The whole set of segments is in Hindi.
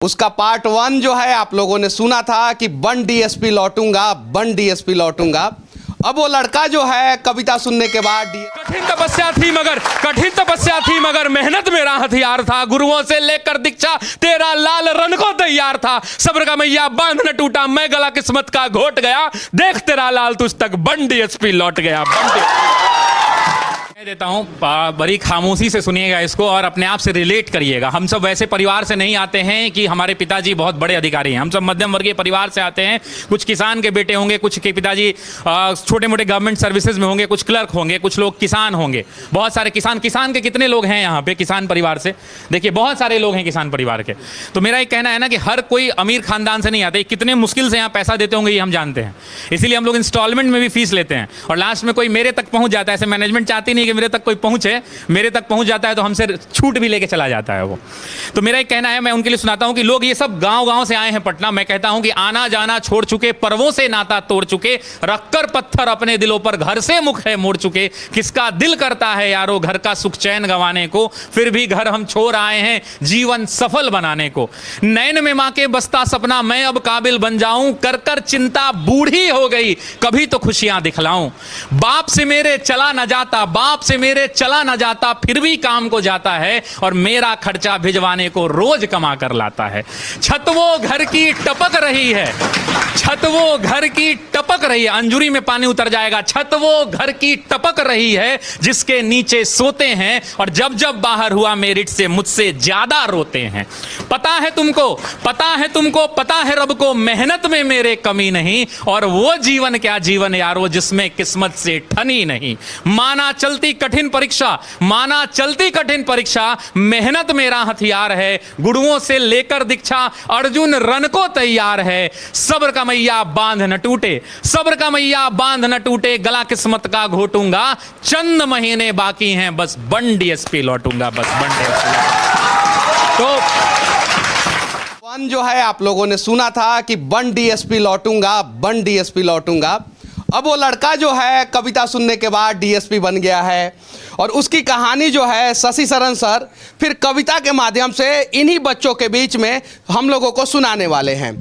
उसका पार्ट 1 जो है आप लोगों ने सुना था कि बन डीएसपी लौटूंगा, बन डीएसपी लौटूंगा। अब वो लड़का जो है कविता सुनने के बाद कठिन तपस्या थी मगर मेहनत मेरा हथियार था। गुरुओं से लेकर दीक्षा तेरा लाल रन को तैयार था। सब्र का मैया बांध न टूटा, मैं गला किस्मत का घोट गया। देख तेरा लाल तुझ तक बन डीएसपी लौट गया। मैं देता हूं, बड़ी खामोशी से सुनिएगा इसको और अपने आप से रिलेट करिएगा। हम सब वैसे परिवार से नहीं आते हैं कि हमारे पिताजी बहुत बड़े अधिकारी हैं। हम सब मध्यम वर्गीय परिवार से आते हैं। कुछ किसान के बेटे होंगे, कुछ के पिताजी छोटे मोटे गवर्नमेंट सर्विसेज में होंगे, कुछ क्लर्क होंगे, कुछ लोग किसान होंगे। बहुत सारे किसान के कितने लोग हैं यहाँ पे किसान परिवार से? देखिए बहुत सारे लोग हैं किसान परिवार के। तो मेरा एक कहना है ना कि हर कोई अमीर खानदान से नहीं आते। कितने मुश्किल से यहाँ पैसा देते होंगे ये हम जानते हैं। इसीलिए हम लोग इंस्टॉलमेंट में भी फीस लेते हैं और लास्ट में कोई मेरे तक पहुँच जाता है। ऐसे मैनेजमेंट चाहती नहीं कि मेरे तक कोई पहुंचे, मेरे तक पहुंच जाता है तो हमसे छूट भी लेके चला जाता है वो। तो मेरा एक कहना है, मैं उनके लिए सुनाता हूं कि लोग ये सब गांव-गांव से आए हैं पटना। मैं कहता हूं कि आना जाना छोड़ चुके, पर्वों से नाता तोड़ चुके, रखकर पत्थर अपने दिलों पर घर से मुख है मोड़ चुके। किसका दिल करता है यारो घर का सुख चैन गंवाने को, फिर भी घर हम छोड़ आए हैं जीवन सफल बनाने को। नैन में मां के बसता सपना मैं अब काबिल बन जाऊं, कर कर चिंता बूढ़ी हो गई कभी तो खुशियां दिखलाऊं। बाप से मेरे चला न जाता, बाप से मेरे चला न जाता, फिर भी काम को जाता है और मेरा खर्चा भिजवाने को रोज कमा कर लाता है। छत वो घर की टपक रही है, छत वो घर की टपक रही है। अंजुरी में पानी उतर जाएगा। छत वो घर की टपक रही है जिसके नीचे सोते हैं और जब जब बाहर हुआ मेरिट से मुझसे ज्यादा रोते हैं। पता है तुमको, पता है तुमको, पता है रब को मेहनत में मेरे कमी नहीं, और वो जीवन क्या जीवन यारो जिसमें किस्मत से ठनी नहीं। माना चलती कठिन परीक्षा, माना चलती कठिन परीक्षा, मेहनत मेरा हथियार है। गुरुओं से लेकर दीक्षा अर्जुन रन को तैयार है। सब्र का मैया बांध न टूटे, सब्र का मैया बांध न टूटे, गला किस्मत का घोटूंगा। चंद महीने बाकी हैं बस बन डीएसपी लौटूंगा, बस बन डीएसपी। तो वन जो है आप लोगों ने सुना था कि बन डीएसपी लौटूंगा, बन डीएसपी लौटूंगा। अब वो लड़का जो है कविता सुनने के बाद डीएसपी बन गया है और उसकी कहानी जो है शशि शरण सर फिर कविता के माध्यम से इन्हीं बच्चों के बीच में हम लोगों को सुनाने वाले हैं।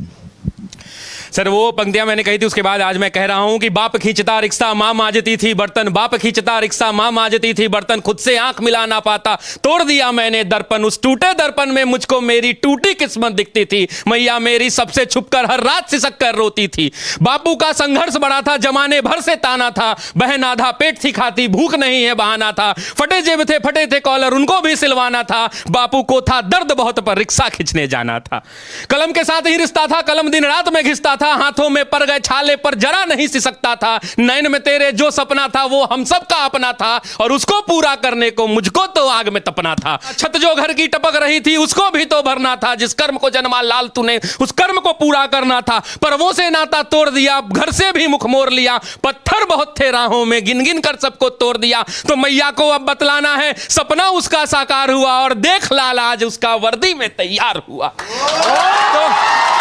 सर वो पंक्तियां मैंने कही थी, उसके बाद आज मैं कह रहा हूं कि बाप खींचता रिक्शा मां मांजती थी बर्तन, बाप खींचता रिक्शा मां मांजती थी बर्तन, खुद से आंख मिला ना पाता तोड़ दिया मैंने दर्पण। उस टूटे दर्पण में मुझको मेरी टूटी किस्मत दिखती थी। मैया मेरी सबसे छुपकर हर रात सिसक कर रोती थी। बापू का संघर्ष बड़ा था, जमाने भर से ताना था। बहन आधा पेट थी खाती, भूख नहीं है बहाना था। फटे जेब थे, फटे थे कॉलर, उनको भी सिलवाना था। बापू को था दर्द बहुत पर रिक्शा खींचने जाना था। कलम के साथ ही रिश्ता था, कलम दिन रात में घिसता था। हाथों में पड़ गए छाले पर जरा नहीं सिसकता था। नैन में तेरे जो सपना था वो हम सब का अपना था और उसको पूरा करने को मुझको तो आग में तपना था। छत जो घर की टपक रही थी उसको भी तो भरना था। जिस कर्म को जन्मा लाल तूने उस कर्म को पूरा करना था। पर वो से नाता तोड़ दिया, घर से भी मुख मोड़ लिया। पत्थर बहुत थे राहों में, गिन गिन कर सबको तोड़ दिया। तो मैया को अब बतलाना है सपना उसका साकार हुआ और देख लाल आज उसका वर्दी में तैयार हुआ।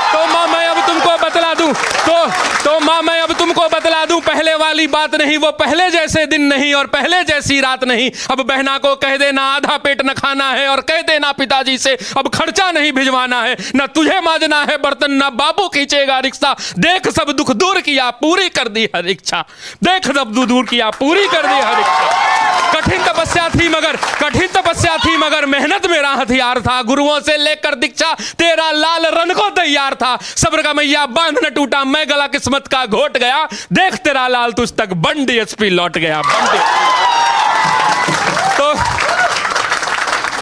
तो मां मैं अब तुमको बतला दूं, तो मां मैं अब तुमको बतला दूं, पहले वाली बात नहीं, वो पहले जैसे दिन नहीं और पहले जैसी रात नहीं। अब बहना को कह देना आधा पेट न खाना है और कह देना पिताजी से अब खर्चा नहीं भिजवाना है। न तुझे मांजना है बर्तन, न बाबू खींचेगा रिक्शा। देख सब दुख दूर किया, पूरी कर दी हर इच्छा। देख सब दुख दूर किया, पूरी कर दी हर इच्छा। कठिन तपस्या थी मगर मेहनत मेरा हथियार था। गुरुओं से लेकर दीक्षा तेरा लाल रन को तैयार था। सब्र का मैया बांध न टूटा, मैं गला किस्मत का घोट गया। देख तेरा लाल तुझ तक बन डीएसपी लौट गया, बन डीएसपी।